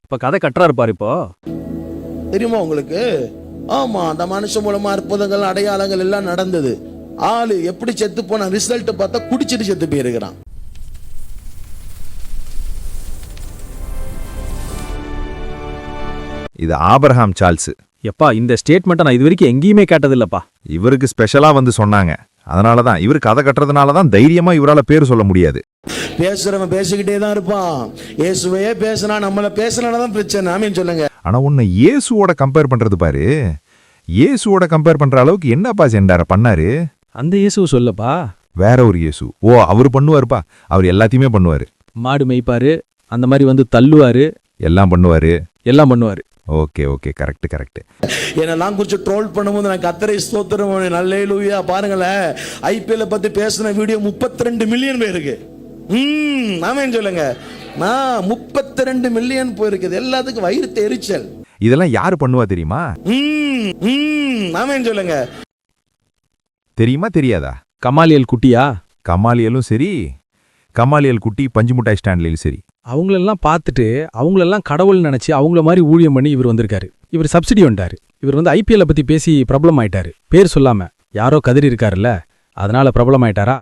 இப்ப கதை கட்டுறாரு பாரு இப்போ. தெரியுமா உங்களுக்கு? ஆமா, அந்த மனுஷன் மூலமா அற்புதங்கள் அடையாளங்கள் எல்லாம் நடந்தது. ஆளு எப்படி செத்து போன ரிசல்ட் பார்த்தா குடிச்சிட்டு செத்து போயிருக்கிறான். இது ஆபிரகாம் சார்ல்ஸ். எப்பா இந்த ஸ்டேட்மெண்ட்டை நான் இது வரைக்கும் எங்கேயுமே கேட்டதில்லப்பா. இவருக்கு ஸ்பெஷலா வந்து சொன்னாங்க. அதனாலதான் இவர் கதை கட்டுறதுனாலதான் தைரியமா இவரால பேர் சொல்ல முடியாது. பேசுறவன் பேசிக்கிட்டே தான் இருப்பான். இயேசுவையே பேசினா நம்மள பேசலனாதான் பிரச்சனை. ஆமீன் சொல்லுங்க. ஆனா உன்னை இயேசுவோட கம்பேர் பண்றது பாரு. இயேசுவோட கம்பேர் பண்ற அளவுக்கு என்னப்பா சென்றார பண்ணாரு? அந்த இயேசுவை சொல்லப்பா. வேற ஒரு இயேசு. ஓ, அவரு பண்ணுவாருப்பா. அவர் எல்லாத்தையுமே பண்ணுவாரு. மாடு மேய்ப்பாரு, அந்த மாதிரி வந்து தள்ளுவாரு, எல்லாம் பண்ணுவாரு. எல்லாம் பண்ணுவாரு. Okay okay, correct correct. என்னெல்லாம் குறிச்சு ட்ரோல் பண்ணும்போது நான் கத்தரை ஸ்தோத்திரம் நல்லேலூயா. பாருங்களேன், ஐபிஎல் பத்தி பேசின வீடியோ 32 மில்லியன் போயிருக்கு. ஆமேன் சொல்லுங்க. 32 மில்லியன் போயிருக்குது. எல்லாத்துக்கும் வயிறு எரிச்சல். இதெல்லாம் யாரு பண்ணுவா தெரியுமா? ஆமேன் சொல்லுங்க. தெரியுமா தெரியாதா? கமாலியல் குட்டியா? கமாலியலும் சரி, கமாலியல் குட்டி பஞ்சு முட்டாய் ஸ்டாண்ட்லையும் சரி. அவங்களெல்லாம் பார்த்துட்டு அவங்களெல்லாம் கடவுள் நினைச்சு அவங்கள மாதிரி ஊழியம் பண்ணி இவர் வந்திருக்காரு. இவர் சப்சிடி வந்துட்டாரு. இவர் வந்து ஐபிஎல்லை பத்தி பேசி பிரபலம் ஆயிட்டாரு. பேர் சொல்லாம யாரோ கதறி இருக்காருல்ல, அதனால பிரபலம் ஆயிட்டாரா?